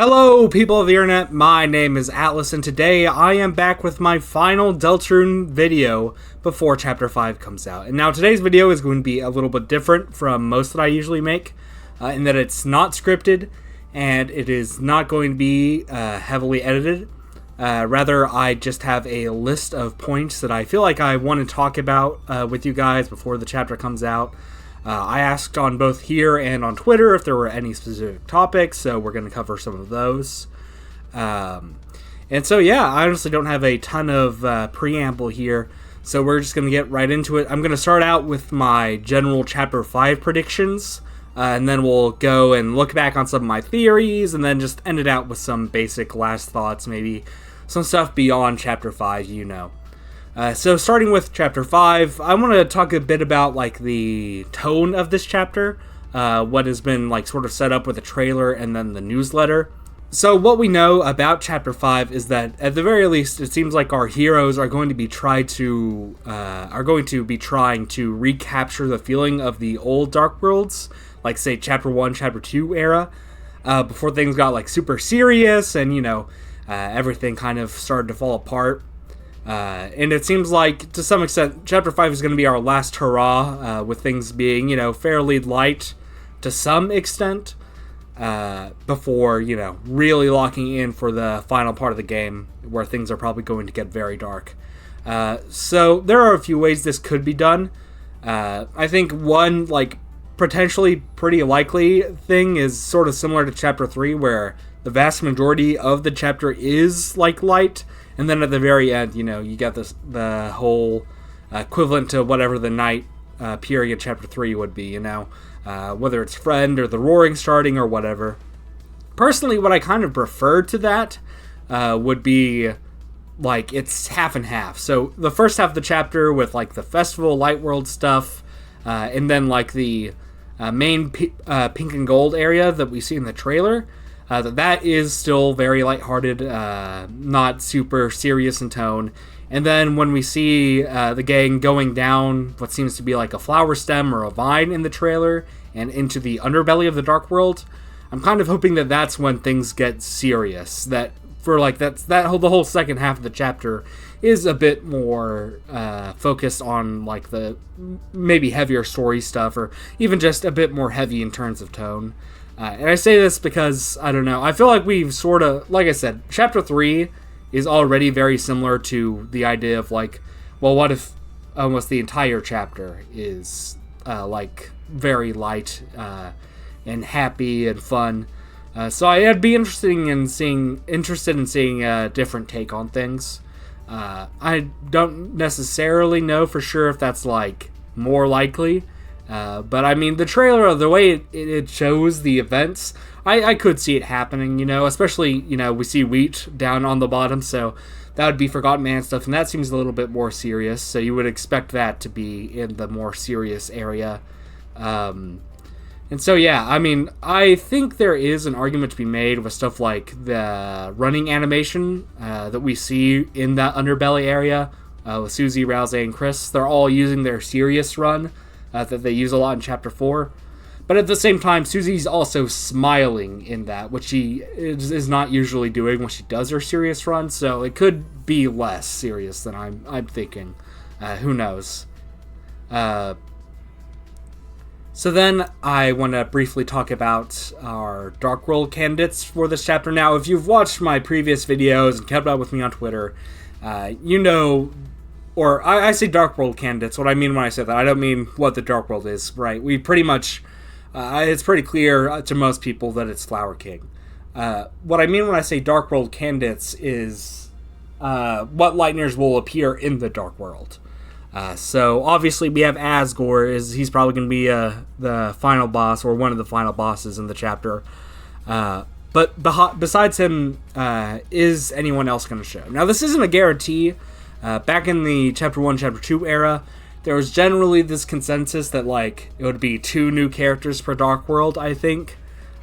Hello, people of the internet, my name is Atlas, and today I am back with my final Deltarune video before Chapter 5 comes out. And now today's video is going to be a little bit different from most that I usually make, in that it's not scripted, and it is not going to be heavily edited. Rather, I just have a list of points that I feel like I want to talk about with you guys before the chapter comes out. I asked on both here and on Twitter if there were any specific topics, so we're going to cover some of those. And so, yeah, I honestly don't have a ton of preamble here, so we're just going to get right into it. I'm going to start out with my general Chapter 5 predictions, and then we'll go and look back on some of my theories, and then just end it out with some basic last thoughts, maybe some stuff beyond Chapter 5, you know. So starting with Chapter 5, I want to talk a bit about like the tone of this chapter, what has been like sort of set up with the trailer and then the newsletter. So what we know about Chapter 5 is that at the very least it seems like our heroes are going to be trying to recapture the feeling of the old Dark Worlds, like say Chapter 1, Chapter 2 era, before things got like super serious and everything kind of started to fall apart. And it seems like, to some extent, Chapter 5 is going to be our last hurrah, with things being, fairly light to some extent, before, really locking in for the final part of the game, where things are probably going to get very dark. So there are a few ways this could be done. I think one, potentially pretty likely thing is sort of similar to Chapter 3, where the vast majority of the chapter is, light, and then at the very end, you get the whole equivalent to whatever the night period Chapter 3 would be, whether it's Friend or the Roaring starting or whatever. Personally, what I kind of prefer to that would be, it's half and half. So the first half of the chapter with, the Festival Light World stuff, and then, the main pink and gold area that we see in the trailer. That is still very lighthearted, not super serious in tone. And then when we see the gang going down what seems to be like a flower stem or a vine in the trailer and into the underbelly of the Dark World, I'm kind of hoping that that's when things get serious. That for the whole second half of the chapter is a bit more focused on the maybe heavier story stuff, or even just a bit more heavy in terms of tone. And I say this because, I don't know, I feel like we've sort of, like I said, Chapter 3 is already very similar to the idea of, what if almost the entire chapter is, very light and happy and fun. So I'd be interested in seeing a different take on things. I don't necessarily know for sure if that's, more likely. But I mean, the trailer, the way it shows the events, I could see it happening, especially, we see Wheat down on the bottom, so that would be Forgotten Man stuff, and that seems a little bit more serious, so you would expect that to be in the more serious area. And so, yeah, I mean, I think there is an argument to be made with stuff like the running animation that we see in that underbelly area with Susie, Ralsei, and Kris. They're all using their serious run that they use a lot in Chapter 4. But at the same time, Susie's also smiling in that, which she is not usually doing when she does her serious run, so it could be less serious than I'm thinking. Who knows? So then I want to briefly talk about our Dark World candidates for this chapter. Now, if you've watched my previous videos and kept up with me on Twitter, or I say Dark World candidates. What I mean when I say that, I don't mean what the Dark World is, right? We pretty much, it's pretty clear to most people that it's Flower King. What I mean when I say Dark World candidates is what Lightners will appear in the Dark World. So obviously we have Asgore, he's probably going to be the final boss, or one of the final bosses in the chapter. But besides him, is anyone else going to show? Now this isn't a guarantee. Back in the Chapter 1, Chapter 2 era, there was generally this consensus that, it would be 2 new characters per Dark World, I think.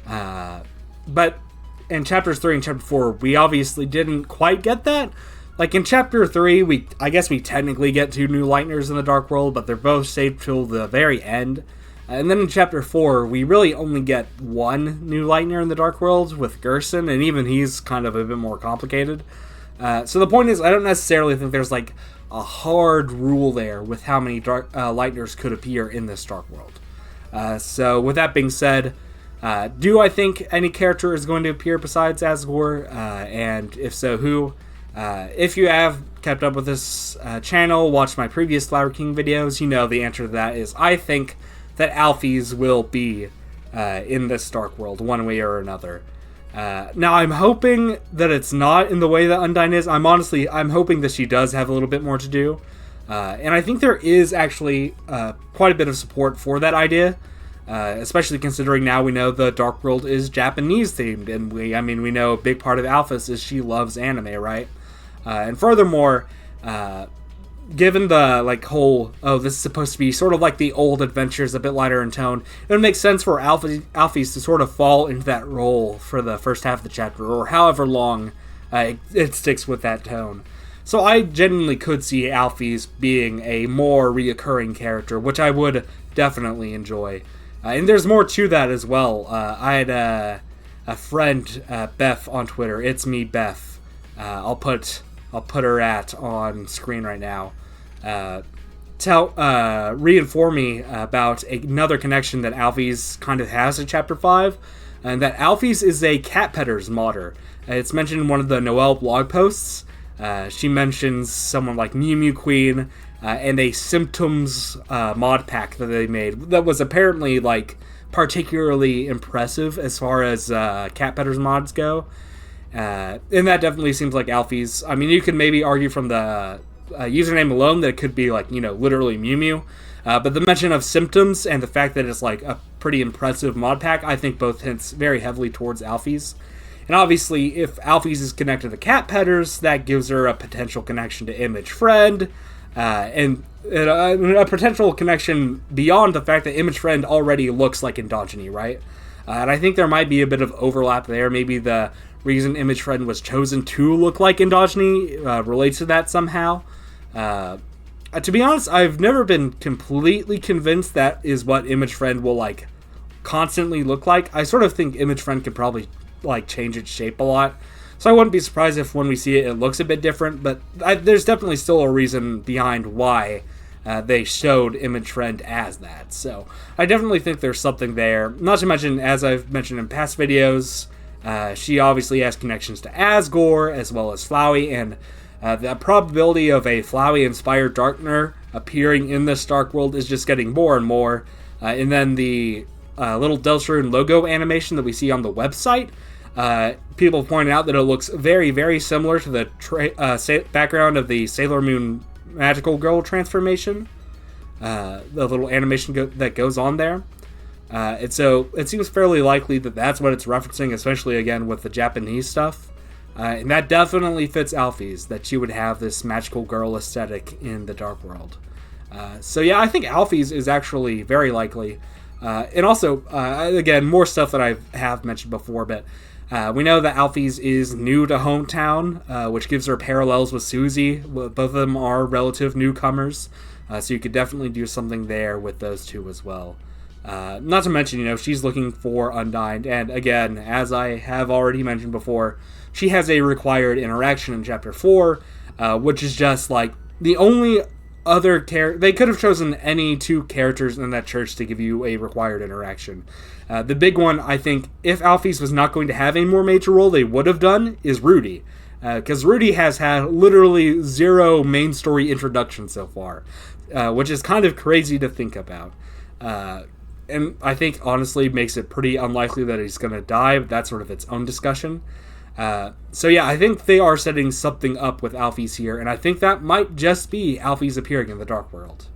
But in Chapters 3 and Chapter 4, we obviously didn't quite get that. In Chapter 3, I guess we technically get 2 new Lightners in the Dark World, but they're both saved till the very end. And then in Chapter 4, we really only get one new Lightner in the Dark World with Gerson, and even he's kind of a bit more complicated. So the point is, I don't necessarily think there's like a hard rule there with how many Lightners could appear in this Dark World. So with that being said, do I think any character is going to appear besides Asgore? And if so, who? If you have kept up with this channel, watched my previous Flower King videos, you know the answer to that is I think that Alphys will be in this Dark World, one way or another. Now, I'm hoping that it's not in the way that Undyne is. I'm hoping that she does have a little bit more to do. And I think there is actually quite a bit of support for that idea, especially considering now we know the Dark World is Japanese themed, and we know a big part of Alphys is she loves anime, right? And furthermore, given the whole, this is supposed to be sort of like the old adventures, a bit lighter in tone, it would make sense for Alphys to sort of fall into that role for the first half of the chapter, or however long it sticks with that tone. So I genuinely could see Alphys being a more reoccurring character, which I would definitely enjoy. And there's more to that as well. I had a friend, Beth, on Twitter. It's me, Beth. I'll put her on screen right now. Reinform me about another connection that Alphys kind of has to Chapter 5, and that Alphys is a cat petters modder. It's mentioned in one of the Noelle blog posts. She mentions someone like Mew Mew Queen and a Symptoms mod pack that they made that was apparently particularly impressive as far as cat petters mods go. And that definitely seems like Alphys. I mean, you could maybe argue from the username alone that it could be literally Mew Mew. But the mention of Symptoms and the fact that it's a pretty impressive mod pack, I think both hints very heavily towards Alphys. And obviously, if Alphys is connected to cat petters, that gives her a potential connection to Image Friend, and a potential connection beyond the fact that Image Friend already looks like Androgyny, right? And I think there might be a bit of overlap there. Maybe the reason Image Friend was chosen to look like Androgyny relates to that somehow. To be honest, I've never been completely convinced that is what Image Friend will constantly look like. I sort of think Image Friend could probably change its shape a lot, so I wouldn't be surprised if when we see it looks a bit different, but there's definitely still a reason behind why they showed Image Friend as that. So I definitely think there's something there. Not to mention, as I've mentioned in past videos, she obviously has connections to Asgore as well as Flowey, and the probability of a Flowey-inspired Darkner appearing in this Dark World is just getting more and more. And then the little Deltarune logo animation that we see on the website, people point out that it looks very, very similar to the background of the Sailor Moon Magical Girl transformation, the little animation that goes on there. And so it seems fairly likely that that's what it's referencing, especially again with the Japanese stuff. And that definitely fits Alphys, that she would have this magical girl aesthetic in the Dark World. So yeah, I think Alphys is actually very likely. And also, again, more stuff that I have mentioned before, but we know that Alphys is new to Hometown, which gives her parallels with Susie. Both of them are relative newcomers, so you could definitely do something there with those two as well. Not to mention, she's looking for Undyne, and again, as I have already mentioned before, she has a required interaction in Chapter 4, which is just the only other character. They could have chosen any two characters in that church to give you a required interaction. The big one, I think, if Alphys was not going to have a more major role, they would have done, is Rudy. Because Rudy has had literally zero main story introduction so far, which is kind of crazy to think about. And I think, honestly, makes it pretty unlikely that he's going to die, but that's sort of its own discussion. So yeah, I think they are setting something up with Alphys here, and I think that might just be Alphys appearing in the Dark World.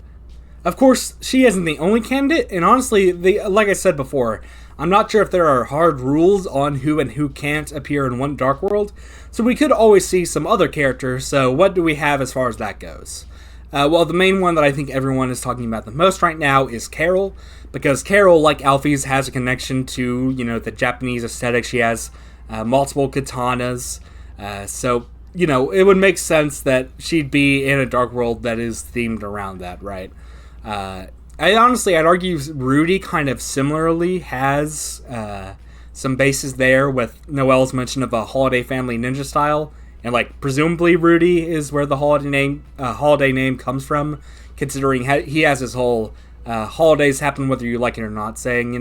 Of course, she isn't the only candidate, and honestly, like I said before, I'm not sure if there are hard rules on who and who can't appear in one Dark World, so we could always see some other characters. So what do we have as far as that goes? Well, the main one that I think everyone is talking about the most right now is Carol, because Carol, like Alphys, has a connection to, the Japanese aesthetic. She has multiple katanas, so, it would make sense that she'd be in a Dark World that is themed around that, right? I'd argue Rudy kind of similarly has some bases there, with Noelle's mention of a holiday family ninja style, and like presumably Rudy is where the holiday name comes from, considering he has his whole holidays happen whether you like it or not saying,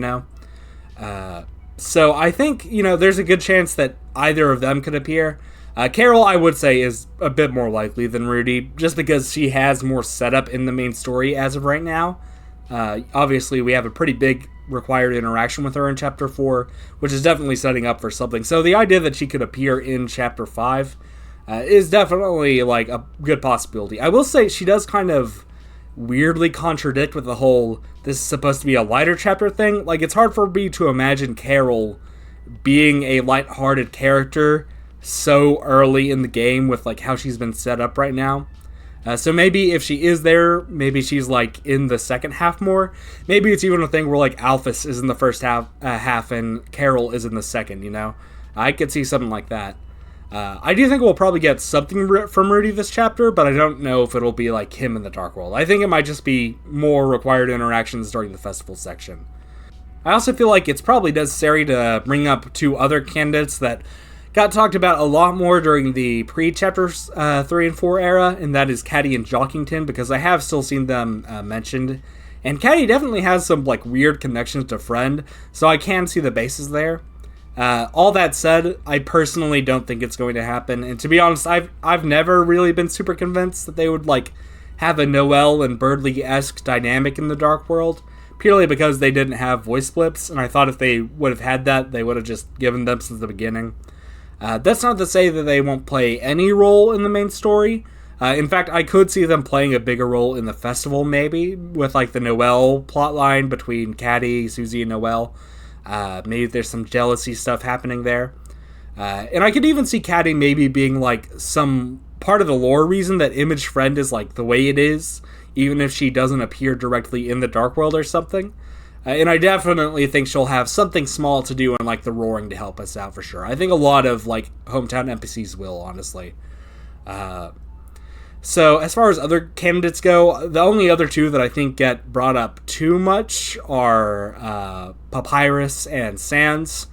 So I think, there's a good chance that either of them could appear. Carol, I would say, is a bit more likely than Rudy, just because she has more setup in the main story as of right now. Obviously, we have a pretty big required interaction with her in Chapter 4, which is definitely setting up for something. So the idea that she could appear in Chapter 5 is definitely, like, a good possibility. I will say she does kind of weirdly contradict with the whole, this is supposed to be a lighter chapter thing. Like, it's hard for me to imagine Carol being a lighthearted character so early in the game with, like, how she's been set up right now. So maybe if she is there, maybe she's, like, in the second half more. Maybe it's even a thing where, like, Alphys is in the first half and Carol is in the second, I could see something like that. I do think we'll probably get something from Rudy this chapter, but I don't know if it'll be, like, him in the Dark World. I think it might just be more required interactions during the festival section. I also feel like it's probably necessary to bring up 2 other candidates that got talked about a lot more during the pre-chapters 3 and 4 era, and that is Caddy and Jockington, because I have still seen them mentioned. And Caddy definitely has some, like, weird connections to Friend, so I can see the bases there. All that said, I personally don't think it's going to happen, and to be honest, I've never really been super convinced that they would, like, have a Noelle and Birdly-esque dynamic in the Dark World, purely because they didn't have voice flips, and I thought if they would have had that, they would have just given them since the beginning. That's not to say that they won't play any role in the main story. In fact, I could see them playing a bigger role in the festival, maybe, with, like, the Noelle plotline between Caddy, Susie, and Noelle. Maybe there's some jealousy stuff happening there. And I could even see Caddy maybe being, like, some part of the lore reason that Image Friend is, like, the way it is, even if she doesn't appear directly in the Dark World or something. And I definitely think she'll have something small to do in, like, the Roaring to help us out for sure. I think a lot of, like, hometown NPCs will, honestly. So, as far as other candidates go, the only other 2 that I think get brought up too much are Papyrus and Sans.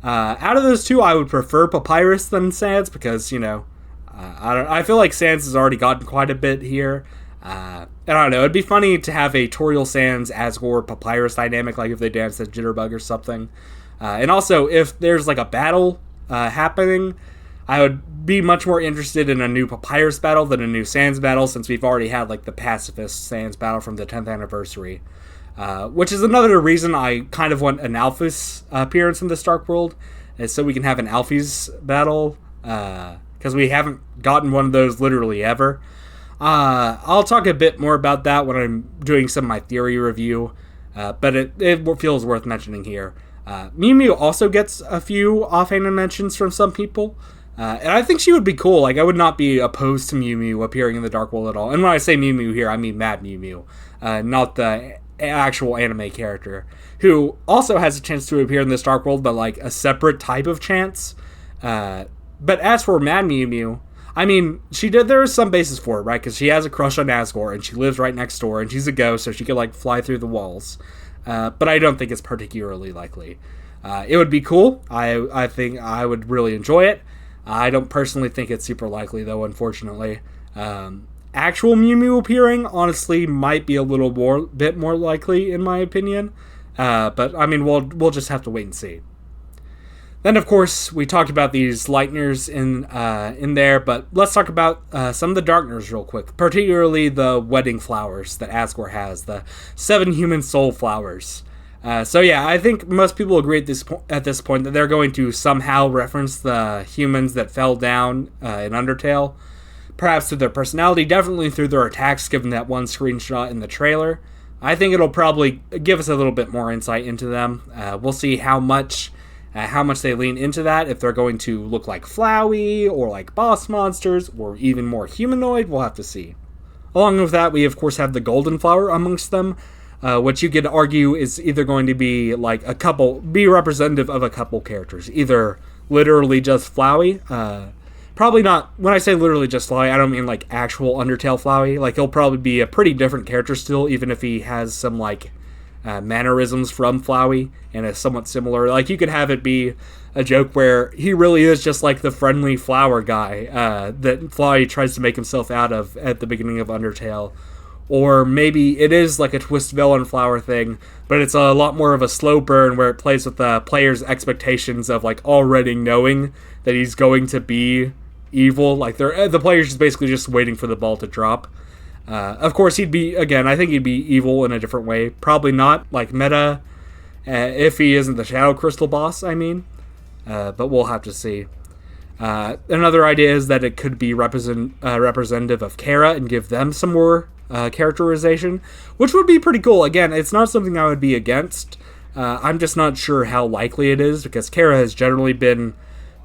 Out of those 2, I would prefer Papyrus than Sans because, I feel like Sans has already gotten quite a bit here. I don't know, it'd be funny to have a Toriel Sans Asgore Papyrus dynamic, like if they danced at Jitterbug or something. And also, if there's, like, a battle happening, I would be much more interested in a new Papyrus battle than a new Sans battle, since we've already had, like, the Pacifist Sans battle from the 10th anniversary. Which is another reason I kind of want an Alphys appearance in this Dark World, is so we can have an Alphys battle, because we haven't gotten one of those literally ever. I'll talk a bit more about that when I'm doing some of my theory review, but it feels worth mentioning here. Mew Mew also gets a few offhand mentions from some people, and I think she would be cool. Like, I would not be opposed to Mew Mew appearing in the Dark World at all. And when I say Mew Mew here, I mean Mad Mew Mew, not the actual anime character, who also has a chance to appear in this Dark World, but, like, a separate type of chance. But as for Mad Mew Mew, I mean, there is some basis for it, right? Because she has a crush on Asgore, and she lives right next door, and she's a ghost, so she could, like, fly through the walls. But I don't think it's particularly likely. It would be cool. I think I would really enjoy it. I don't personally think it's super likely, though, unfortunately. Actual Mew Mew appearing, honestly, might be a bit more likely, in my opinion. But, I mean, we'll just have to wait and see. Then, of course, we talked about these Lightners in there, but let's talk about some of the Darkners real quick, particularly the wedding flowers that Asgore has, the 7 human soul flowers. So yeah, I think most people agree at this point that they're going to somehow reference the humans that fell down in Undertale, perhaps through their personality, definitely through their attacks, given that one screenshot in the trailer. I think it'll probably give us a little bit more insight into them. We'll see how much they lean into that, if they're going to look like Flowey, or like boss monsters, or even more humanoid, we'll have to see. Along with that, we of course have the golden flower amongst them, which you could argue is either going to be like be representative of a couple characters, either literally just Flowey, Probably not, when I say literally just Flowey, I don't mean like actual Undertale Flowey. Like, he'll probably be a pretty different character still, even if he has some like mannerisms from Flowey and is somewhat similar. Like, you could have it be a joke where he really is just like the friendly flower guy that Flowey tries to make himself out of at the beginning of Undertale. Or maybe it is like a twist villain flower thing, but it's a lot more of a slow burn where it plays with the player's expectations of like already knowing that he's going to be evil. Like, the player's just basically just waiting for the ball to drop. Of course, I think he'd be evil in a different way. Probably not like meta, if he isn't the Shadow Crystal boss, I mean. But we'll have to see. Another idea is that it could be representative of Kara and give them some more characterization, which would be pretty cool. Again, it's not something I would be against. I'm just not sure how likely it is, because Kara has generally been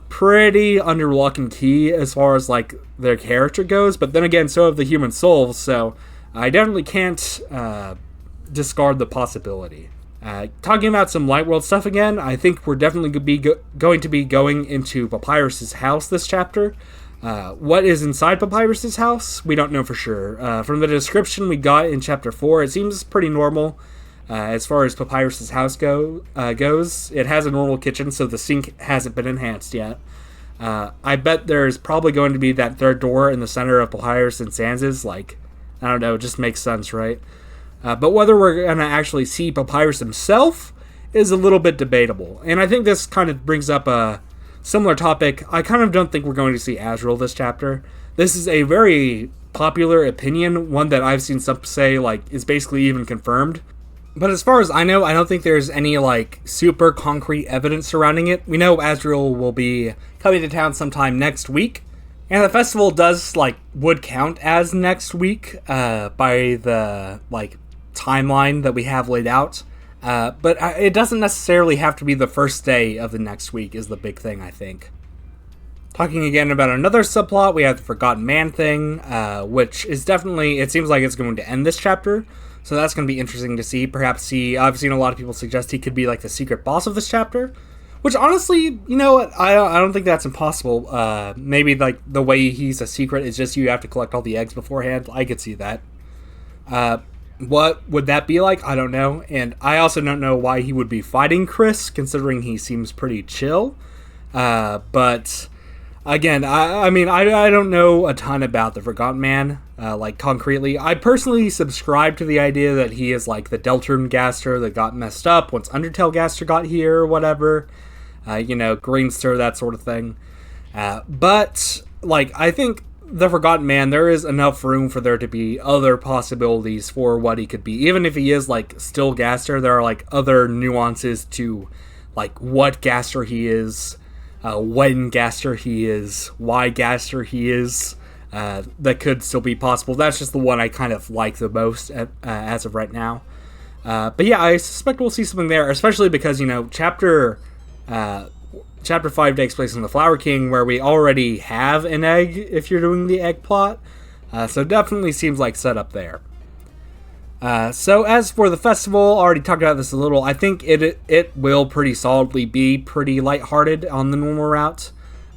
pretty under lock and key as far as like their character goes, but then again, so have the human souls, so I definitely can't discard the possibility. Talking about some light world stuff again, I think we're definitely going to be going into Papyrus's house this chapter. What is inside Papyrus's house, we don't know for sure. From the description we got in chapter 4, it seems pretty normal. As far as Papyrus's house goes, it has a normal kitchen, so the sink hasn't been enhanced yet. I bet there's probably going to be that third door in the center of Papyrus and Sans'. Like, I don't know, it just makes sense, right? But whether we're going to actually see Papyrus himself is a little bit debatable. And I think this kind of brings up a similar topic. I kind of don't think we're going to see Asriel this chapter. This is a very popular opinion, one that I've seen some say, like, is basically even confirmed. But as far as I know, I don't think there's any, like, super concrete evidence surrounding it. We know Asriel will be coming to town sometime next week. And the festival would count as next week by the, timeline that we have laid out. But it doesn't necessarily have to be the first day of the next week is the big thing, I think. Talking again about another subplot, we have the Forgotten Man thing, which is definitely, it seems like it's going to end this chapter. So that's going to be interesting to see. Perhaps I've seen a lot of people suggest he could be like the secret boss of this chapter. Which honestly, you know what, I don't think that's impossible. Maybe like the way he's a secret is just you have to collect all the eggs beforehand. I could see that. What would that be like? I don't know. And I also don't know why he would be fighting Kris, considering he seems pretty chill. But again, I mean, I don't know a ton about the Forgotten Man, concretely. I personally subscribe to the idea that he is like the Deltarune Gaster that got messed up once Undertale Gaster got here or whatever. Greenster, that sort of thing. But I think the Forgotten Man, there is enough room for there to be other possibilities for what he could be. Even if he is, still Gaster, there are, other nuances to, what Gaster he is, when Gaster he is, why Gaster he is, that could still be possible. That's just the one I kind of like the most as of right now. But yeah, I suspect we'll see something there, especially because, Chapter 5 takes place in the Flower King, where we already have an egg, if you're doing the egg plot. So definitely seems like set up there. So as for the festival, already talked about this a little, I think it will pretty solidly be pretty lighthearted on the normal route.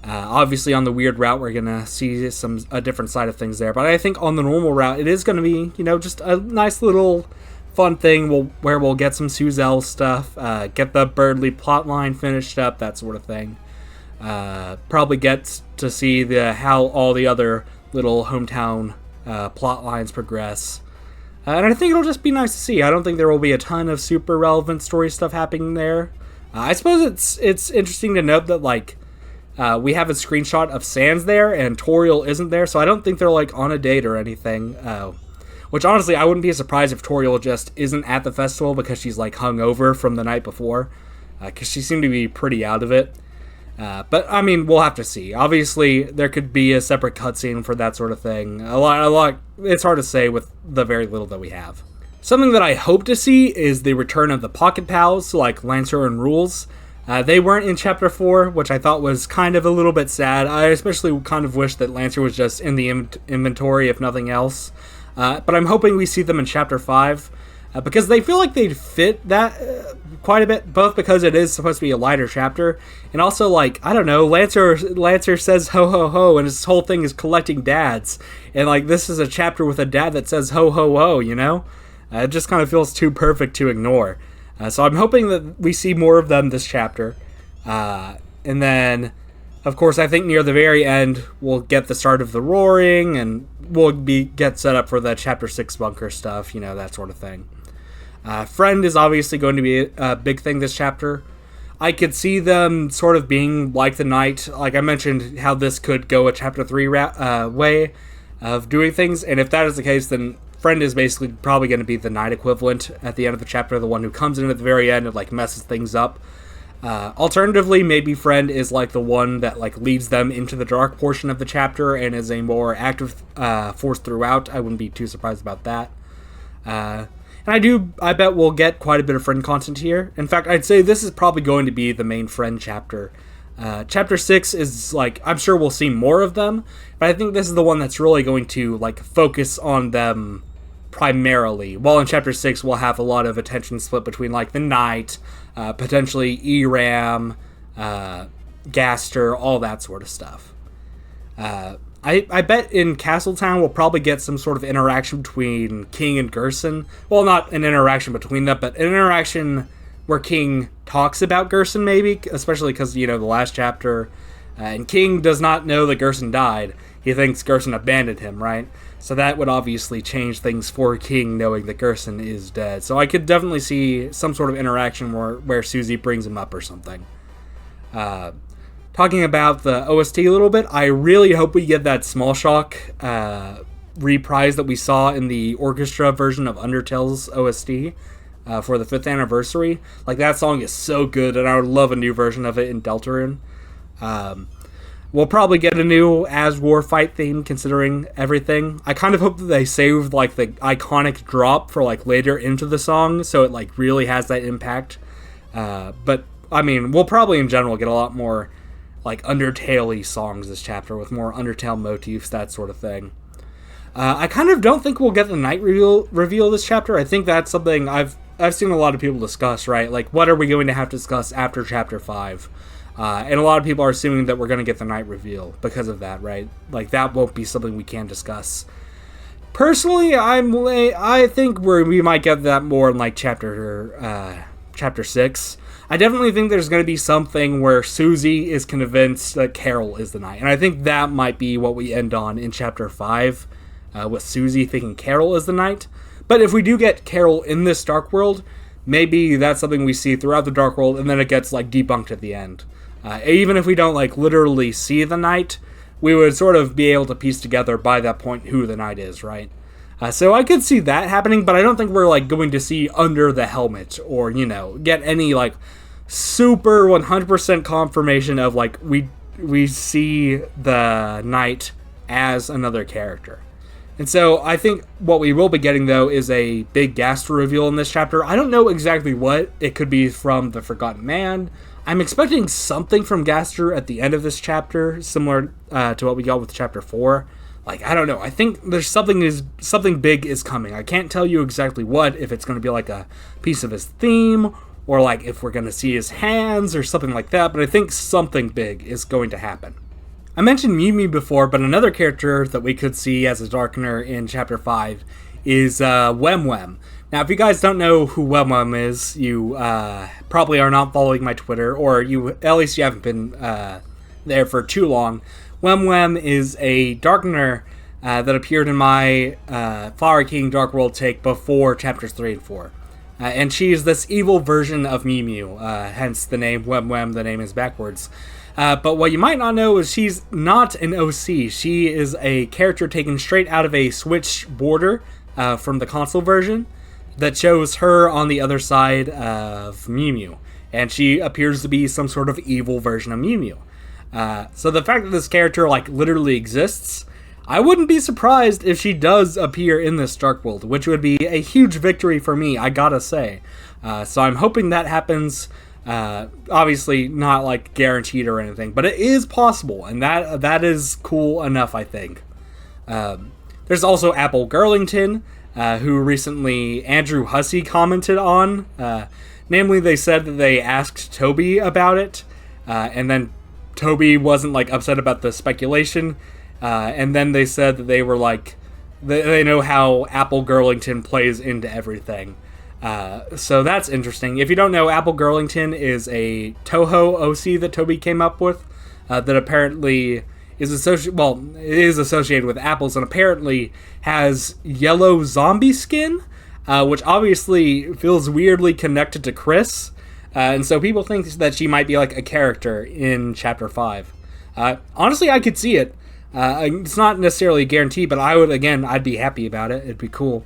Obviously on the weird route, we're going to see a different side of things there. But I think on the normal route, it is going to be, just a nice little fun thing where we'll get some Suzel stuff, get the Birdly plotline finished up, that sort of thing. Probably get to see how all the other little hometown plot lines progress. And I think it'll just be nice to see. I don't think there will be a ton of super relevant story stuff happening there. I suppose it's interesting to note that we have a screenshot of Sans there and Toriel isn't there, so I don't think they're on a date or anything. Which honestly, I wouldn't be surprised if Toriel just isn't at the festival because she's hungover from the night before, because she seemed to be pretty out of it. But I mean, we'll have to see. Obviously, there could be a separate cutscene for that sort of thing. A lot. It's hard to say with the very little that we have. Something that I hope to see is the return of the Pocket Pals, like Lancer and Rules. They weren't in Chapter 4, which I thought was kind of a little bit sad. I especially kind of wish that Lancer was just in the inventory, if nothing else. But I'm hoping we see them in Chapter 5. because they feel like they fit that quite a bit, both because it is supposed to be a lighter chapter, and also, like, I don't know, Lancer says ho ho ho, and his whole thing is collecting dads, and like this is a chapter with a dad that says ho ho ho, you know? It just kind of feels too perfect to ignore. So I'm hoping that we see more of them this chapter, and then, of course, I think near the very end we'll get the start of the roaring, and we'll get set up for the chapter 6 bunker stuff, you know, that sort of thing. Friend is obviously going to be a big thing this chapter. I could see them sort of being like the Knight. Like I mentioned, how this could go a chapter 3 way of doing things, and if that is the case, then Friend is basically probably going to be the Knight equivalent at the end of the chapter, the one who comes in at the very end and like messes things up. Alternatively, maybe Friend is like the one that like leads them into the dark portion of the chapter and is a more active force throughout. I wouldn't be too surprised about that. And I bet we'll get quite a bit of Friend content here. In fact, I'd say this is probably going to be the main Friend chapter. Chapter 6 is like, I'm sure we'll see more of them, but I think this is the one that's really going to like focus on them primarily. While in chapter 6 we'll have a lot of attention split between like the Knight, potentially Eram, Gaster, all that sort of stuff. I bet in Castletown we'll probably get some sort of interaction between King and Gerson. Well, not an interaction between them, but an interaction where King talks about Gerson, maybe, especially because, you know, the last chapter, and King does not know that Gerson died. He thinks Gerson abandoned him, right? So that would obviously change things for King, knowing that Gerson is dead. So I could definitely see some sort of interaction where Susie brings him up or something. Talking about the OST a little bit, I really hope we get that Small Shock reprise that we saw in the orchestra version of Undertale's OST for the 5th anniversary. Like, that song is so good, and I would love a new version of it in Deltarune. We'll probably get a new Asgore fight theme, considering everything. I kind of hope that they saved, like, the iconic drop for, like, later into the song, so it, like, really has that impact. But, I mean, we'll probably, in general, get a lot more, like, Undertale-y songs this chapter, with more Undertale motifs, that sort of thing. I kind of don't think we'll get the Knight reveal this chapter. I think that's something I've seen a lot of people discuss, right? Like, what are we going to have to discuss after chapter 5? And a lot of people are assuming that we're going to get the Knight reveal because of that, right? Like, that won't be something we can discuss. Personally, I think we might get that more in, like, chapter 6. I definitely think there's going to be something where Susie is convinced that Carol is the Knight. And I think that might be what we end on in chapter 5, with Susie thinking Carol is the Knight. But if we do get Carol in this Dark World, maybe that's something we see throughout the Dark World, and then it gets, like, debunked at the end. Even if we don't, like, literally see the Knight, we would sort of be able to piece together by that point who the Knight is, right? So I could see that happening, but I don't think we're, like, going to see under the helmet, or, you know, get any, like, super 100% confirmation of, like, we see the Knight as another character. And so I think what we will be getting, though, is a big Gaster reveal in this chapter. I don't know exactly what. It could be from the Forgotten Man. I'm expecting something from Gaster at the end of this chapter, similar to what we got with chapter 4. Like, I don't know. I think there's something big is coming. I can't tell you exactly what, if it's going to be like a piece of his theme, or like if we're going to see his hands or something like that, but I think something big is going to happen. I mentioned Mimi before, but another character that we could see as a Darkener in Chapter 5 is Wem. Now, if you guys don't know who Wem is, you probably are not following my Twitter, or at least you haven't been there for too long. Wem is a Darkener that appeared in my Flower King Dark World take before Chapters 3 and 4. And she is this evil version of Mew, hence the name Wem, the name is backwards. But what you might not know is she's not an OC. She is a character taken straight out of a Switch border from the console version that shows her on the other side of Mew. And she appears to be some sort of evil version of Mew. So the fact that this character, like, literally exists, I wouldn't be surprised if she does appear in this Dark World, which would be a huge victory for me, I gotta say. So I'm hoping that happens. Obviously not, like, guaranteed or anything, but it is possible, and that is cool enough, I think. There's also Apple Girlington, who recently Andrew Hussey commented on. Namely, they said that they asked Toby about it, and then Toby wasn't like upset about the speculation, and then they said that they were like, they know how Apple Girlington plays into everything. So that's interesting. If you don't know, Apple Girlington is a Toho OC that Toby came up with, that apparently is associated with apples, and apparently has yellow zombie skin, which obviously feels weirdly connected to Kris. And so people think that she might be like a character in Chapter 5. Honestly, I could see it. It's not necessarily a guarantee, but I'd be happy about it. It'd be cool.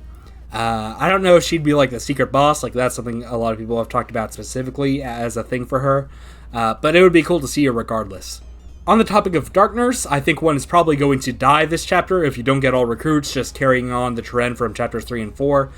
I don't know if she'd be like the secret boss. Like, that's something a lot of people have talked about specifically as a thing for her. But it would be cool to see her regardless. On the topic of Darkness, I think one is probably going to die this chapter if you don't get all recruits, just carrying on the trend from chapters 3 and 4.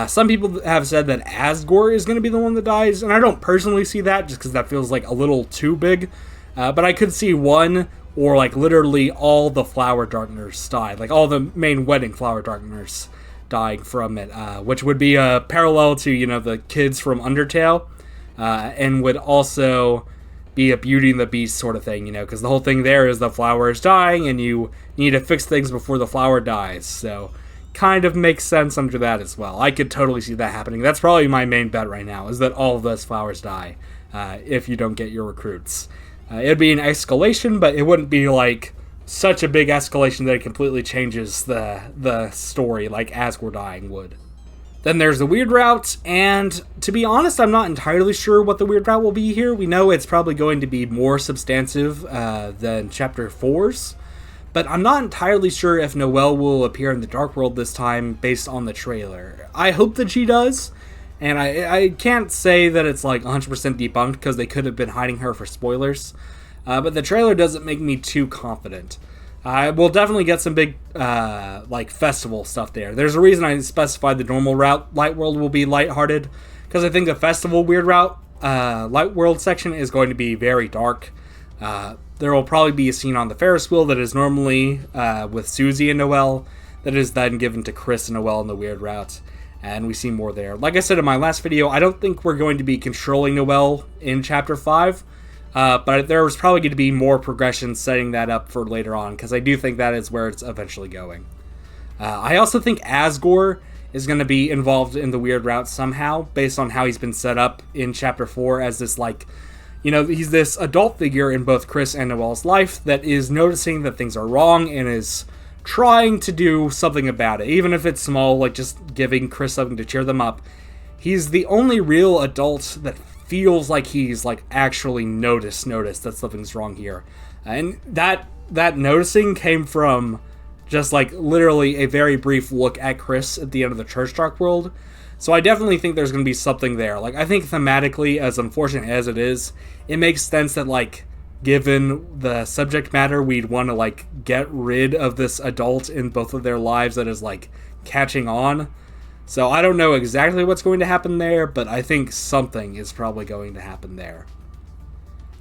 Some people have said that Asgore is going to be the one that dies, and I don't personally see that just because that feels like a little too big. But I could see one or like literally all the Flower Darkners die, like all the main wedding Flower Darkners dying from it, which would be a parallel to, you know, the kids from Undertale, and would also be a Beauty and the Beast sort of thing, you know, because the whole thing there is the flower is dying and you need to fix things before the flower dies, so kind of makes sense under that as well. I could totally see that happening. That's probably my main bet right now, is that all of those flowers die if you don't get your recruits. It'd be an escalation, but it wouldn't be like such a big escalation that it completely changes the story like Asgore dying would. Then there's the weird route, and to be honest, I'm not entirely sure what the weird route will be here. We know it's probably going to be more substantive than Chapter 4's, but I'm not entirely sure if Noelle will appear in the Dark World this time based on the trailer. I hope that she does, and I can't say that it's like 100% debunked because they could have been hiding her for spoilers, but the trailer doesn't make me too confident. We'll definitely get some big, like, festival stuff there. There's a reason I specified the normal route, Light World, will be lighthearted, because I think the festival weird route, Light World section is going to be very dark. There will probably be a scene on the Ferris wheel that is normally with Susie and Noelle, that is then given to Kris and Noelle in the weird route, and we see more there. Like I said in my last video, I don't think we're going to be controlling Noelle in Chapter 5, but there's probably going to be more progression setting that up for later on, because I do think that is where it's eventually going. I also think Asgore is going to be involved in the weird route somehow, based on how he's been set up in Chapter 4 as this, like, you know, he's this adult figure in both Kris and Noelle's life that is noticing that things are wrong and is trying to do something about it, even if it's small, like just giving Kris something to cheer them up. He's the only real adult that feels like he's like actually noticed that something's wrong here, and that noticing came from just like literally a very brief look at Kris at the end of the Church Dark World. So I definitely think there's going to be something there. Like, I think thematically, as unfortunate as it is, it makes sense that, like, given the subject matter, we'd want to, like, get rid of this adult in both of their lives that is, like, catching on. So I don't know exactly what's going to happen there, but I think something is probably going to happen there.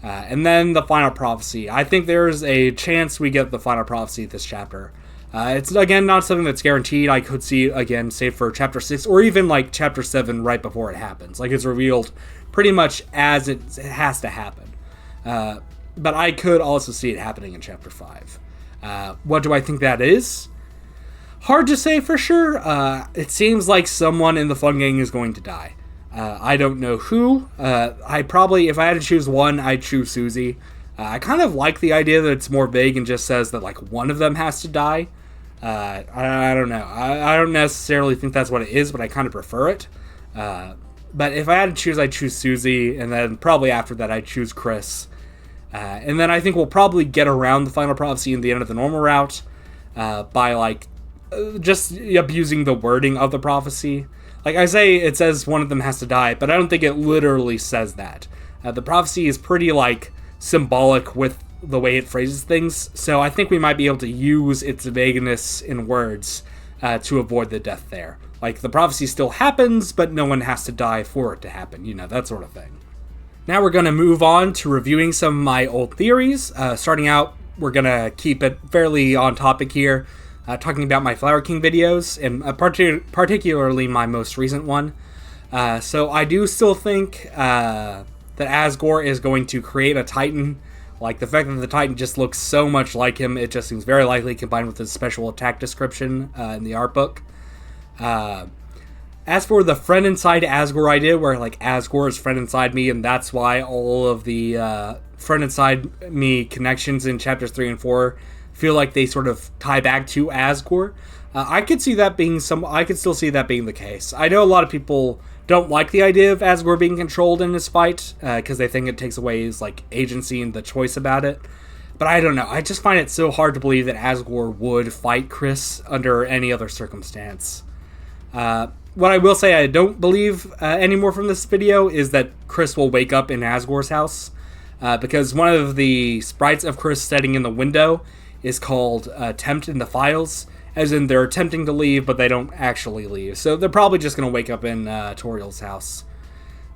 And then the final prophecy. I think there's a chance we get the final prophecy this chapter. It's, again, not something that's guaranteed. I could see it, again, say for Chapter 6, or even, like, Chapter 7 right before it happens. Like, it's revealed pretty much as it has to happen. But I could also see it happening in Chapter 5. What do I think that is? Hard to say for sure. It seems like someone in the Fun Gang is going to die. I don't know who. I probably, if I had to choose one, I'd choose Susie. I kind of like the idea that it's more vague and just says that, like, one of them has to die. I don't know. I don't necessarily think that's what it is, but I kind of prefer it. But if I had to choose, I'd choose Susie, and then probably after that, I'd choose Kris. And then I think we'll probably get around the final prophecy in the end of the normal route by, like, just abusing the wording of the prophecy. Like I say, it says one of them has to die, but I don't think it literally says that. The prophecy is pretty, like, symbolic with the way it phrases things, so I think we might be able to use its vagueness in words to avoid the death there. Like, the prophecy still happens, but no one has to die for it to happen, you know, that sort of thing. Now we're going to move on to reviewing some of my old theories. Starting out, we're going to keep it fairly on topic here. talking about my Flower King videos, and particularly my most recent one. So I do still think that Asgore is going to create a Titan. Like, the fact that the Titan just looks so much like him, it just seems very likely, combined with his special attack description in the art book. As for the friend inside Asgore idea, where, like, Asgore is friend inside me, and that's why all of the friend inside me connections in chapters 3 and 4 feel like they sort of tie back to Asgore. I could see that being I could still see that being the case. I know a lot of people don't like the idea of Asgore being controlled in this fight, because they think it takes away his, like, agency and the choice about it. But I don't know. I just find it so hard to believe that Asgore would fight Kris under any other circumstance. What I will say I don't believe anymore from this video is that Kris will wake up in Asgore's house, because one of the sprites of Kris sitting in the window is called Tempt in the files, as in they're attempting to leave, but they don't actually leave. So they're probably just going to wake up in Toriel's house.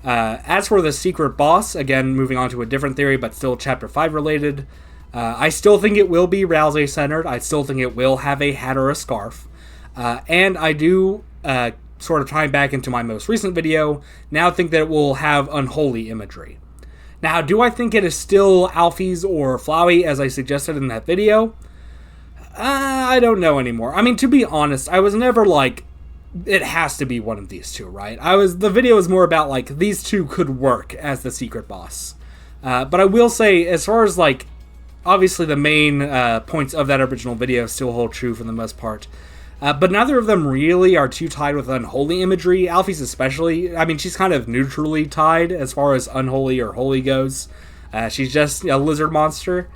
As for the secret boss, again, moving on to a different theory, but still Chapter 5 related, I still think it will be Ralsei-centered. I still think it will have a hat or a scarf. And I do, sort of tying back into my most recent video, now think that it will have unholy imagery. Now, do I think it is still Alphys or Flowey, as I suggested in that video? I don't know anymore. I mean, to be honest, I was never like, it has to be one of these two, right? The video was more about, like, these two could work as the secret boss. But I will say, as far as, like, obviously the main points of that original video still hold true for the most part. But neither of them really are too tied with unholy imagery. Alphys especially. I mean, she's kind of neutrally tied as far as unholy or holy goes. She's just a lizard monster.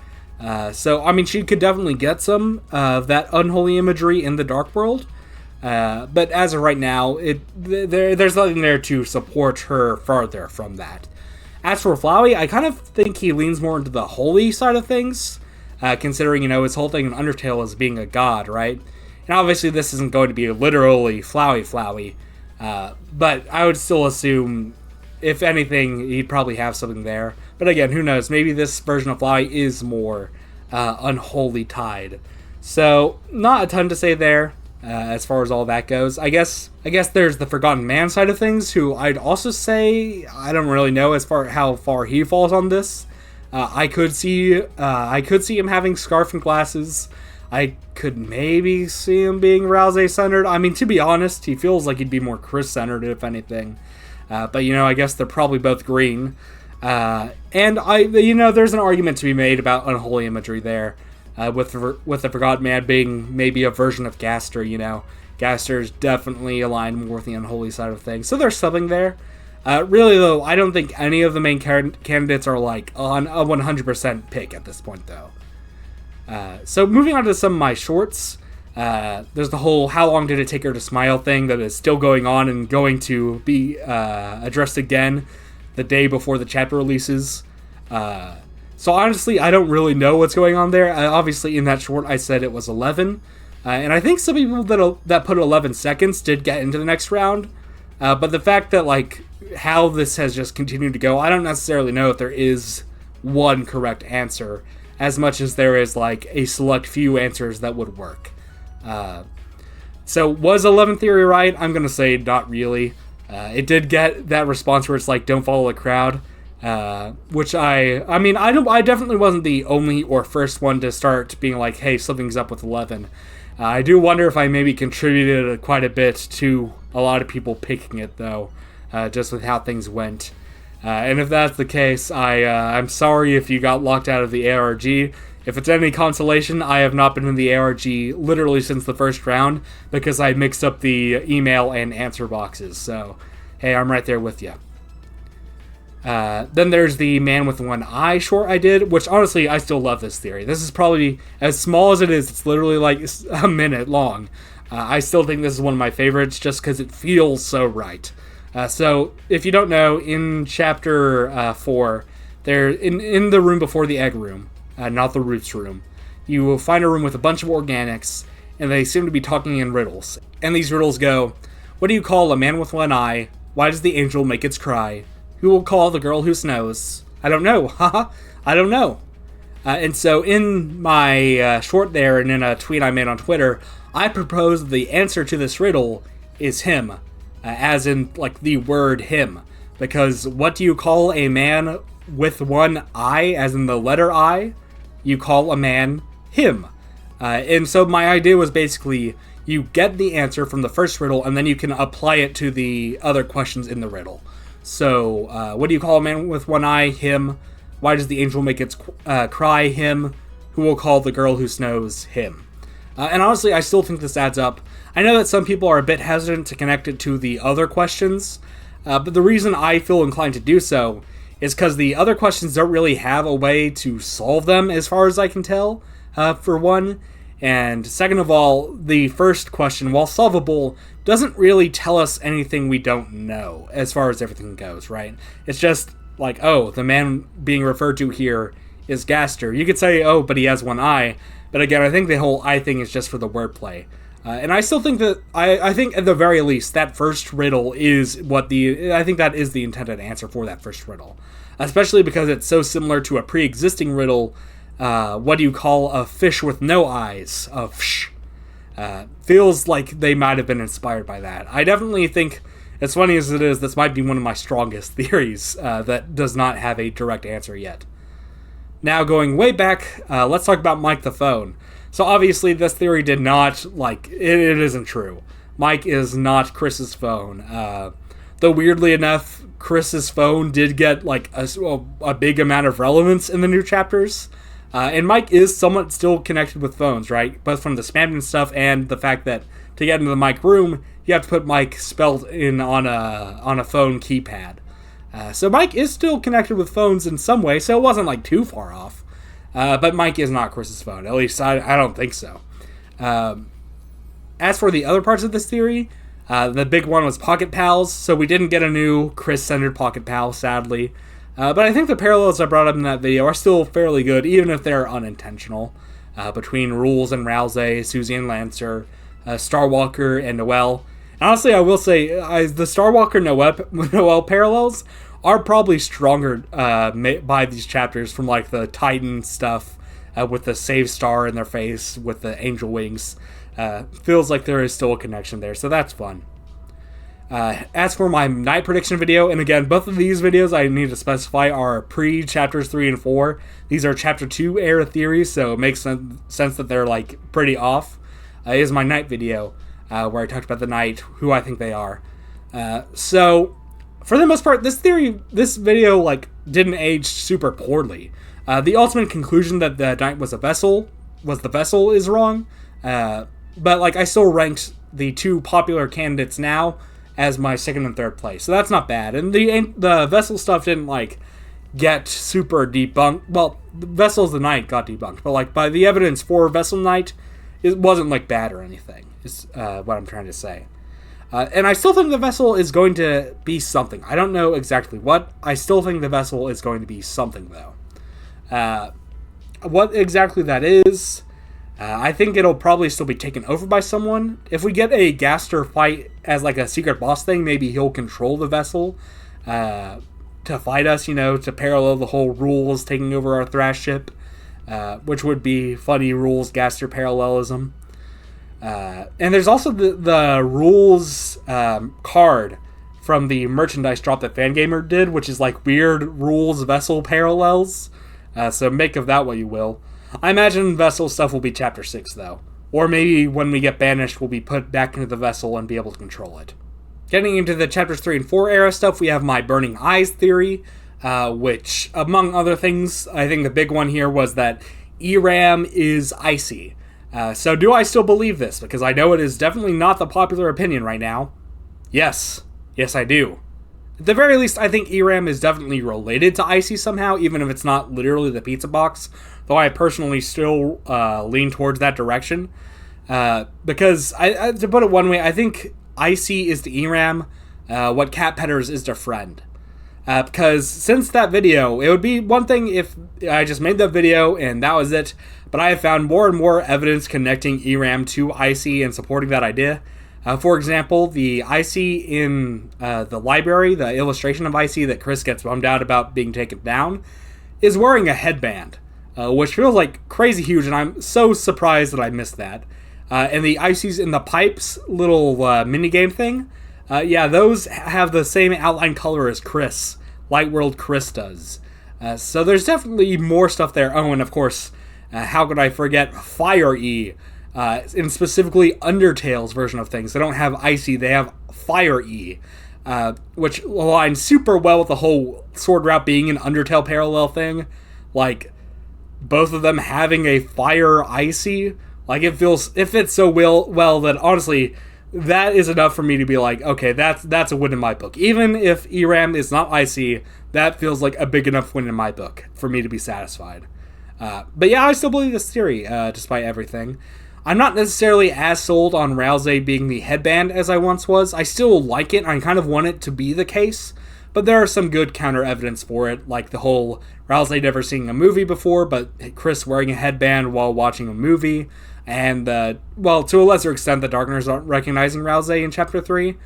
So, I mean, she could definitely get some of that unholy imagery in the Dark World. But as of right now, there's nothing there to support her farther from that. As for Flowey, I kind of think he leans more into the holy side of things, considering, his whole thing in Undertale is being a god, right? And obviously this isn't going to be literally Flowey, but I would still assume, if anything, he'd probably have something there. But again, who knows? Maybe this version of Flowey is more unholy tied. So, not a ton to say there as far as all that goes. I guess there's the Forgotten Man side of things, who I'd also say, I don't really know as far how far he falls on this. I could see him having scarf and glasses. I could maybe see him being Ralsei-centered. I mean, to be honest, he feels like he'd be more Kris-centered, if anything. But, I guess they're probably both green. And, there's an argument to be made about unholy imagery there. With the Forgotten Man being maybe a version of Gaster, Gaster's definitely aligned more with the unholy side of things. So there's something there. Really, though, I don't think any of the main candidates are, like, on a 100% pick at this point, though. So moving on to some of my shorts, there's the whole how long did it take her to smile thing that is still going on and going to be addressed again the day before the chapter releases. So honestly, I don't really know what's going on there. Obviously, in that short, I said it was 11. And I think some people that put 11 seconds did get into the next round. But the fact that, like, how this has just continued to go, I don't necessarily know if there is one correct answer, as much as there is, like, a select few answers that would work. So was 11 theory right? I'm going to say not really. It did get that response where it's like, don't follow the crowd. Which I definitely wasn't the only or first one to start being like, hey, something's up with 11. I do wonder if I maybe contributed quite a bit to a lot of people picking it, though, just with how things went. And if that's the case, I'm sorry if you got locked out of the ARG. If it's any consolation, I have not been in the ARG literally since the first round because I mixed up the email and answer boxes. So, hey, I'm right there with you. Then there's the Man with One Eye short I did, which honestly, I still love this theory. This is probably, as small as it is, it's literally like a minute long. I still think this is one of my favorites just because it feels so right. So, if you don't know, in Chapter 4, they're in the room before the egg room, not the roots room. You will find a room with a bunch of organics, and they seem to be talking in riddles. And these riddles go, what do you call a man with one eye? Why does the angel make its cry? Who will call the girl who snows? I don't know. Haha, I don't know. And so in my short there, and in a tweet I made on Twitter, I propose the answer to this riddle is him, as in, like, the word him. Because what do you call a man with one I, as in the letter I? You call a man him. And so my idea was basically, you get the answer from the first riddle, and then you can apply it to the other questions in the riddle. So, what do you call a man with one eye? Him. Why does the angel make its cry? Him. Who will call the girl who snows? Him. And honestly, I still think this adds up. I know that some people are a bit hesitant to connect it to the other questions, but the reason I feel inclined to do so is because the other questions don't really have a way to solve them, as far as I can tell, for one. And second of all, the first question, while solvable, doesn't really tell us anything we don't know, as far as everything goes, right? It's just like, oh, the man being referred to here is Gaster. You could say, oh, but he has one eye. But again, I think the whole eye thing is just for the wordplay. And I still think that, I think at the very least, that first riddle is I think that is the intended answer for that first riddle. Especially because it's so similar to a pre-existing riddle, what do you call a fish with no eyes? A fsh. Feels like they might have been inspired by that. I definitely think, as funny as it is, this might be one of my strongest theories that does not have a direct answer yet. Now, going way back, let's talk about Mike the phone. So obviously this theory did not, it isn't true. Mike is not Kris's phone. Though weirdly enough, Kris's phone did get a big amount of relevance in the new chapters. And Mike is somewhat still connected with phones, right? Both from the spam and stuff, and the fact that to get into the Mike room, you have to put Mike spelled in on a phone keypad. So Mike is still connected with phones in some way, so it wasn't too far off. But Mike is not Kris's phone. At least I don't think so. As for the other parts of this theory, the big one was Pocket Pals, so we didn't get a new Kris-centered Pocket Pal, sadly. But I think the parallels I brought up in that video are still fairly good, even if they're unintentional. Between Rules and Ralsei, Susie and Lancer, Starwalker and Noelle. And honestly, I will say, the Starwalker-Noelle parallels are probably stronger by these chapters from the Titan stuff with the save star in their face with the angel wings. Feels like there is still a connection there, so that's fun. As for my night prediction video, and again, both of these videos I need to specify are pre-chapters 3 and 4. These are chapter 2 era theories, so it makes sense that they're pretty off. Is my night video, where I talked about the night, who I think they are. So, for the most part, this video didn't age super poorly. The ultimate conclusion that the night was the vessel is wrong. But I still ranked the two popular candidates now as my second and third place, so that's not bad. And the vessel stuff didn't get super debunked. Well, the Vessel of the Night got debunked, but by the evidence for Vessel Night, it wasn't bad or anything. Is what I'm trying to say. And I still think the vessel is going to be something. I don't know exactly what. I still think the vessel is going to be something, though. What exactly that is, I think it'll probably still be taken over by someone. If we get a Gaster fight as a secret boss thing, maybe he'll control the vessel to fight us, to parallel the whole Rules taking over our Thrash ship, which would be funny Rules Gaster parallelism. And there's also the Rules card from the merchandise drop that Fangamer did, which is weird Rules vessel parallels. So make of that what you will. I imagine vessel stuff will be chapter 6, though. Or maybe when we get banished, we'll be put back into the vessel and be able to control it. Getting into the chapters 3 and 4 era stuff, we have my Burning Eyes theory, which, among other things, I think the big one here was that Eram is icy. So do I still believe this? Because I know it is definitely not the popular opinion right now. Yes. Yes, I do. At the very least, I think Eram is definitely related to Icy somehow, even if it's not literally the pizza box. Though I personally still lean towards that direction. Because, to put it one way, I think Icy is to Eram what Cat Petters is to Friend. Because since that video, it would be one thing if I just made that video and that was it. But I have found more and more evidence connecting Eram to Icy and supporting that idea. For example, the Icy in the library, the illustration of Icy that Kris gets bummed out about being taken down, is wearing a headband, which feels crazy huge, and I'm so surprised that I missed that. And the Ices in the Pipes little minigame thing, yeah, those have the same outline color as Kris. Light World Kris does. So there's definitely more stuff there. Oh, and of course, how could I forget Fire E? In specifically Undertale's version of things. They don't have Icy, they have Fire E. Which aligns super well with the whole sword route being an Undertale parallel thing. Like, both of them having a Fire Icy. Like, it fits so well that honestly, that is enough for me to be like, okay, that's a win in my book. Even if Eram is not Icy, that feels like a big enough win in my book for me to be satisfied. But yeah, I still believe this theory, despite everything. I'm not necessarily as sold on Ralsei being the headband as I once was. I still like it, I kind of want it to be the case, but there are some good counter evidence for it, like the whole Ralsei never seeing a movie before, but Kris wearing a headband while watching a movie, and, well, to a lesser extent, the Darkners aren't recognizing Ralsei in Chapter 3.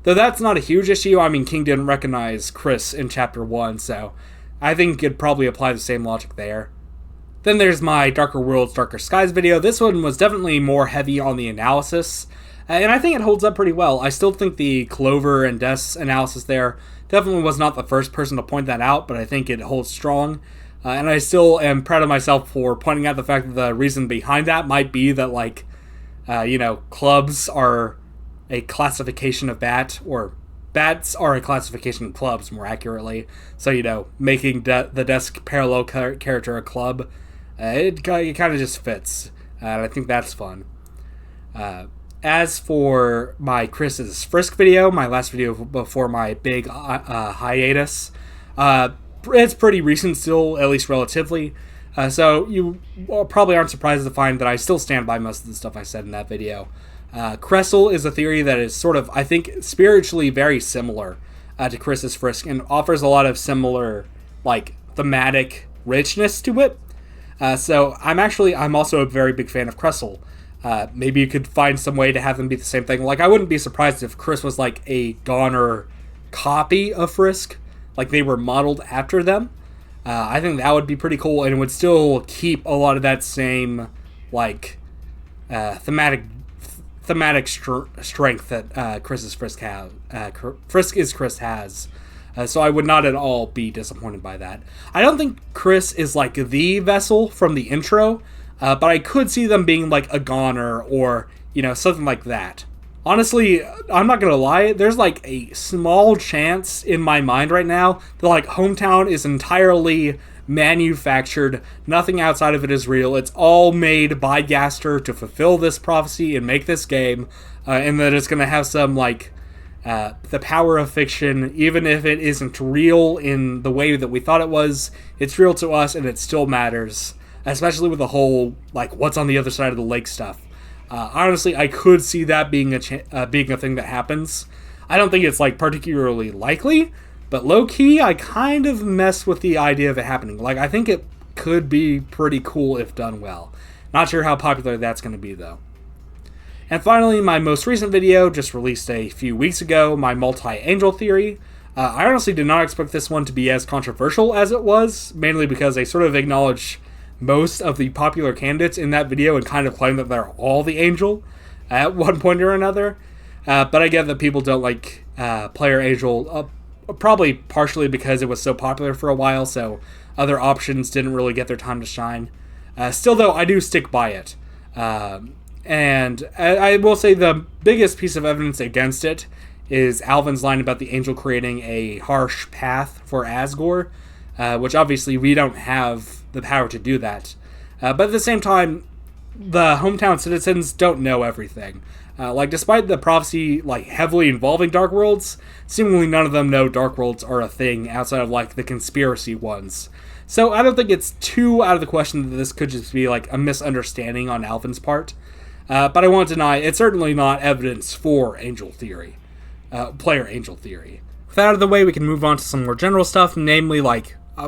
Though that's not a huge issue. I mean, King didn't recognize Kris in Chapter 1, so I think you'd probably apply the same logic there. Then there's my Darker Worlds, Darker Skies video. This one was definitely more heavy on the analysis, and I think it holds up pretty well. I still think the Clover and Des analysis there definitely was not the first person to point that out, but I think it holds strong. And I still am proud of myself for pointing out the fact that the reason behind that might be that, like, clubs are a classification of bat, or bats are a classification of clubs, more accurately. So, making the desk parallel character a club, it kind of just fits. And I think that's fun. As for my Kris's Frisk video, my last video before my big hiatus, it's pretty recent still, at least relatively. So you probably aren't surprised to find that I still stand by most of the stuff I said in that video. Kressel is a theory that is sort of, I think, spiritually very similar to Kris's Frisk, and offers a lot of similar, like, thematic richness to it. So I'm also a very big fan of Kressel. Maybe you could find some way to have them be the same thing. Like, I wouldn't be surprised if Kris was like a Goner copy of Frisk, like they were modeled after them. I think that would be pretty cool, and it would still keep a lot of that same, like, thematic strength that Kris's Frisk has. Frisk is Kris has. So I would not at all be disappointed by that. I don't think Kris is like the vessel from the intro, but I could see them being like a Goner or, something like that. Honestly, I'm not gonna lie, there's like a small chance in my mind right now that like Hometown is entirely manufactured, nothing outside of it is real, it's all made by Gaster to fulfill this prophecy and make this game, and that it's gonna have some like the power of fiction, even if it isn't real in the way that we thought it was, it's real to us and it still matters, especially with the whole like what's on the other side of the lake stuff. Honestly, I could see that being a thing that happens. I don't think it's like particularly likely, but low-key, I kind of mess with the idea of it happening. Like, I think it could be pretty cool if done well. Not sure how popular that's going to be, though. And finally, my most recent video, just released a few weeks ago, my multi-angel theory. I honestly did not expect this one to be as controversial as it was, mainly because I sort of acknowledge most of the popular candidates in that video and kind of claim that they're all the angel at one point or another. But I get that people don't like player angel, probably partially because it was so popular for a while, so other options didn't really get their time to shine. Still, though, I do stick by it. And I will say the biggest piece of evidence against it is Alvin's line about the angel creating a harsh path for Asgore, which obviously we don't have the power to do that. But at the same time, the hometown citizens don't know everything. Despite the prophecy, heavily involving Dark Worlds, seemingly none of them know Dark Worlds are a thing outside of, the conspiracy ones. So I don't think it's too out of the question that this could just be, a misunderstanding on Alvin's part. But I won't deny, it's certainly not evidence for angel theory. Player angel theory. With that out of the way, we can move on to some more general stuff, namely,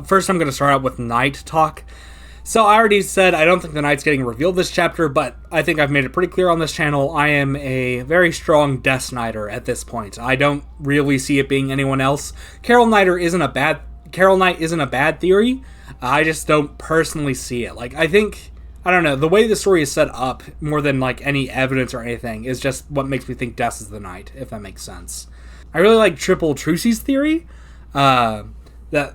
first I'm going to start out with Knight talk. So I already said I don't think the Knight's getting revealed this chapter, but I think I've made it pretty clear on this channel, I am a very strong Death Knighter at this point. I don't really see it being anyone else. Carol Knight isn't a bad theory, I just don't personally see it. I think I don't know, the way the story is set up, more than like any evidence or anything, is just what makes me think Des is the knight, if that makes sense. I really like Triple Trucy's theory,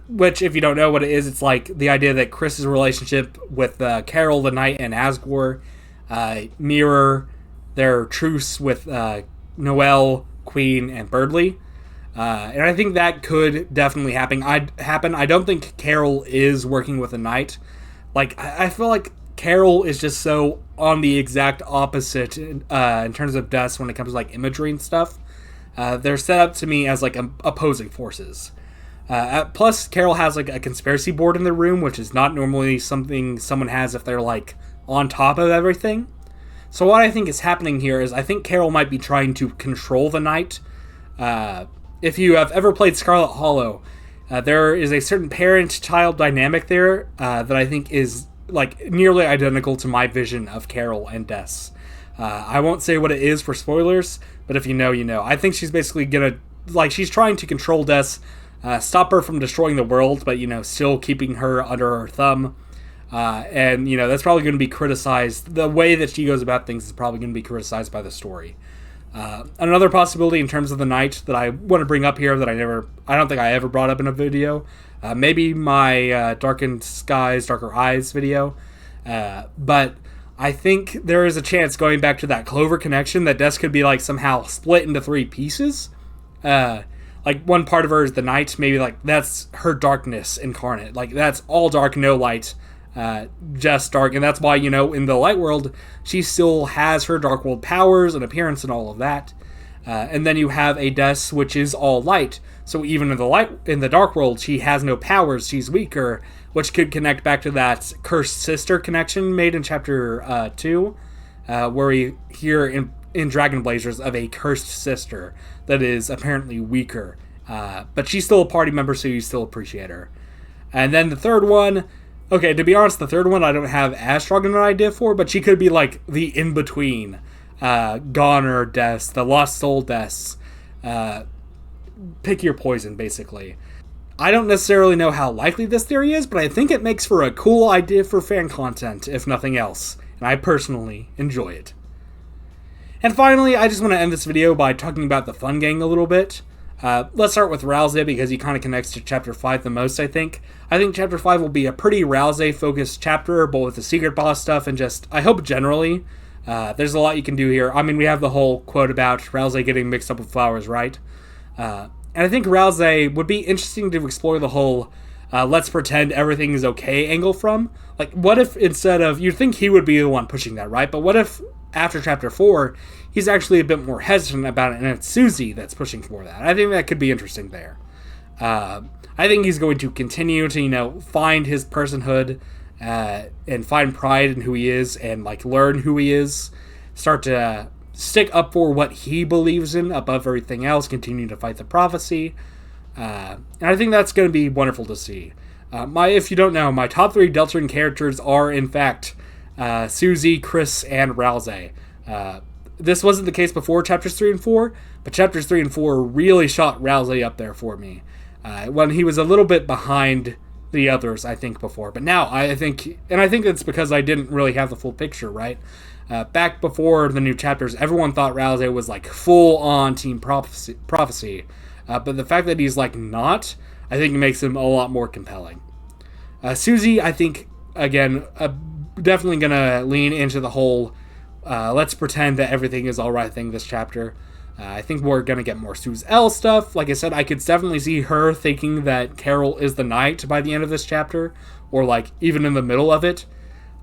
which, if you don't know what it is, it's like the idea that Kris's relationship with Carol the knight and Asgore mirror their truce with Noelle, Queen, and Birdley. And I think that could definitely happen. I don't think Carol is working with a knight. Like, I feel like Carol is just so on the exact opposite in terms of Des when it comes to like imagery and stuff. They're set up to me as like opposing forces. Plus, Carol has like a conspiracy board in the room, which is not normally something someone has if they're like on top of everything. So what I think is happening here is I think Carol might be trying to control the knight. If you have ever played Scarlet Hollow, there is a certain parent-child dynamic there that I think is like nearly identical to my vision of Carol and Des. I won't say what it is for spoilers, but if you know, you know. I think she's basically gonna, like, she's trying to control Des, stop her from destroying the world, but, you know, still keeping her under her thumb. And, you know, that's probably going to be criticized. The way that she goes about things is probably going to be criticized by the story. Another possibility in terms of the knight that I want to bring up here that I don't think I ever brought up in a video, maybe my Darkened Skies, Darker Eyes video, but I think there is a chance, going back to that Clover connection, that Des could be like somehow split into 3 pieces. Like one part of her is the night, maybe like that's her darkness incarnate. Like that's all dark, no light, just dark. And that's why, you know, in the light world, she still has her dark world powers and appearance and all of that. And then you have a Des which is all light. So even in the dark world, she has no powers. She's weaker, which could connect back to that cursed sister connection made in chapter 2, where we hear in Dragon Blazers of a cursed sister that is apparently weaker. But she's still a party member, so you still appreciate her. And then the third one, okay, to be honest, the third one I don't have as strong an idea for, but she could be like the in-between. Goner Des, the Lost Soul Des. Pick your poison, basically. I don't necessarily know how likely this theory is, but I think it makes for a cool idea for fan content, if nothing else. And I personally enjoy it. And finally, I just want to end this video by talking about the Fun Gang a little bit. Let's start with Ralsei, because he kind of connects to Chapter 5 the most, I think. I think Chapter 5 will be a pretty Ralsei-focused chapter, both with the secret boss stuff and just, I hope, generally. There's a lot you can do here. I mean, we have the whole quote about Ralsei getting mixed up with flowers, right? And I think Ralsei would be interesting to explore the whole let's pretend everything is okay angle from. Like, what if instead of, you'd think he would be the one pushing that, right? But what if after Chapter 4, he's actually a bit more hesitant about it, and it's Susie that's pushing for that. I think that could be interesting there. I think he's going to continue to, you know, find his personhood and find pride in who he is and, like, learn who he is. Start to stick up for what he believes in above everything else, continue to fight the prophecy. And I think that's going to be wonderful to see. If you don't know, my top 3 Deltarune characters are, in fact, Susie, Kris, and Ralsei. This wasn't the case before Chapters 3 and 4, but Chapters 3 and 4 really shot Ralsei up there for me. When he was a little bit behind the others, I think, before. But now, I think it's because I didn't really have the full picture, right? Back before the new chapters, everyone thought Ralsei was, like, full-on Team Prophecy. But the fact that he's, like, not, I think makes him a lot more compelling. Susie, I think, again, definitely going to lean into the whole let's pretend that everything is alright thing this chapter. I think we're going to get more Suze L stuff. Like I said, I could definitely see her thinking that Carol is the knight by the end of this chapter, or, like, even in the middle of it.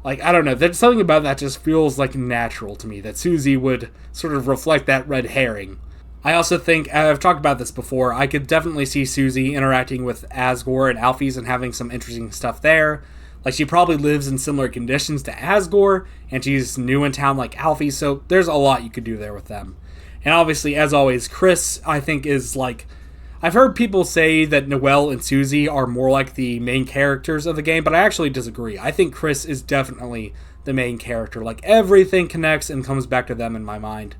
Like, I don't know, there's something about that just feels, like, natural to me, that Susie would sort of reflect that red herring. I also think, I've talked about this before, I could definitely see Susie interacting with Asgore and Alphys and having some interesting stuff there. Like, she probably lives in similar conditions to Asgore, and she's new in town like Alphys, so there's a lot you could do there with them. And obviously, as always, Kris, I think, is, like, I've heard people say that Noelle and Susie are more like the main characters of the game, but I actually disagree. I think Kris is definitely the main character. Like, everything connects and comes back to them in my mind.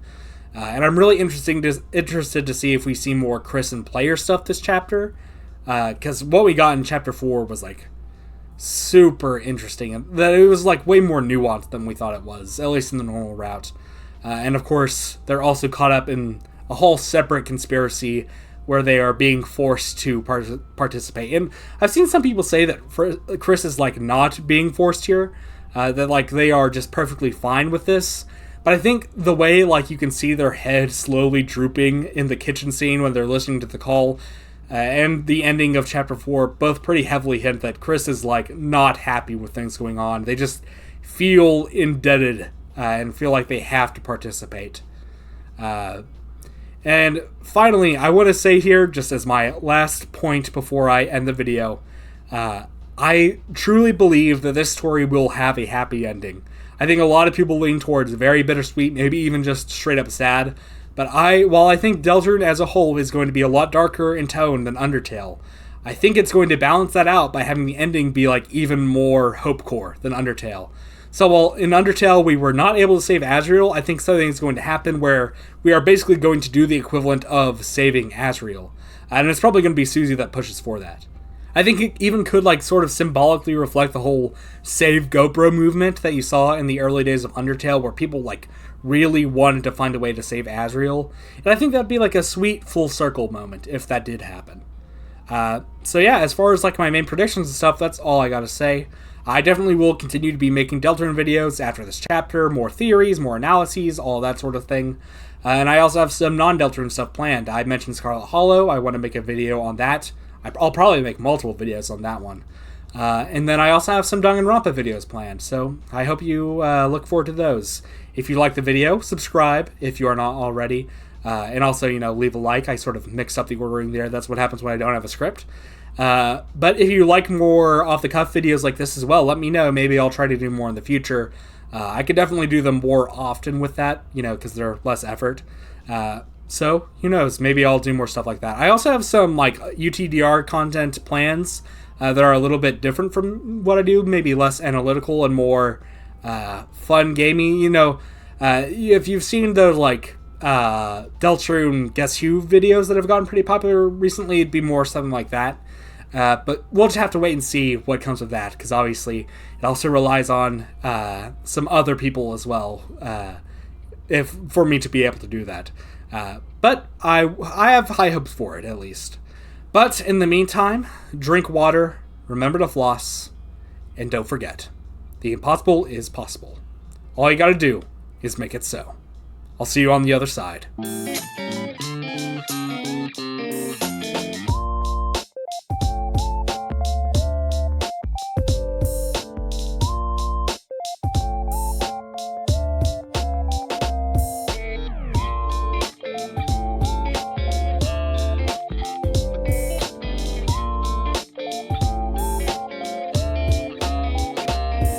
And I'm really interested to see if we see more Kris and player stuff this chapter. Because what we got in Chapter 4 was, like, super interesting, and that it was like way more nuanced than we thought it was, at least in the normal route. And of course, they're also caught up in a whole separate conspiracy where they are being forced to participate. And I've seen some people say that Kris is like not being forced here, that like they are just perfectly fine with this. But I think the way like you can see their head slowly drooping in the kitchen scene when they're listening to the call, and the ending of Chapter 4 both pretty heavily hint that Kris is like not happy with things going on. They just feel indebted and feel like they have to participate. And finally, I want to say here, just as my last point before I end the video, I truly believe that this story will have a happy ending. I think a lot of people lean towards very bittersweet, maybe even just straight up sad. But while I think Deltarune as a whole is going to be a lot darker in tone than Undertale, I think it's going to balance that out by having the ending be like even more hopecore than Undertale. So while in Undertale we were not able to save Asriel, I think something is going to happen where we are basically going to do the equivalent of saving Asriel. And it's probably going to be Susie that pushes for that. I think it even could like sort of symbolically reflect the whole save GoPro movement that you saw in the early days of Undertale, where people like really wanted to find a way to save Asriel. And I think that'd be like a sweet full circle moment if that did happen. So yeah, as far as like my main predictions and stuff, that's all I gotta say. I definitely will continue to be making Deltarune videos after this chapter, more theories, more analyses, all that sort of thing. And I also have some non-Deltarune stuff planned. I mentioned Scarlet Hollow. I want to make a video on that. I'll probably make multiple videos on that one. And then I also have some Danganronpa videos planned, so I hope you look forward to those. If you like the video, subscribe if you are not already. And also, leave a like. I sort of mix up the ordering there. That's what happens when I don't have a script. But if you like more off-the-cuff videos like this as well, let me know. Maybe I'll try to do more in the future. I could definitely do them more often with that, because they're less effort. So, who knows? Maybe I'll do more stuff like that. I also have some, like, UTDR content plans that are a little bit different from what I do. Maybe less analytical and more fun, gamey. If you've seen the, like, Deltarune Guess Who videos that have gotten pretty popular recently, it'd be more something like that. But we'll just have to wait and see what comes of that, because obviously it also relies on some other people as well, for me to be able to do that. But I have high hopes for it, at least. But in the meantime, drink water, remember to floss, and don't forget, the impossible is possible. All you gotta do is make it so. I'll see you on the other side.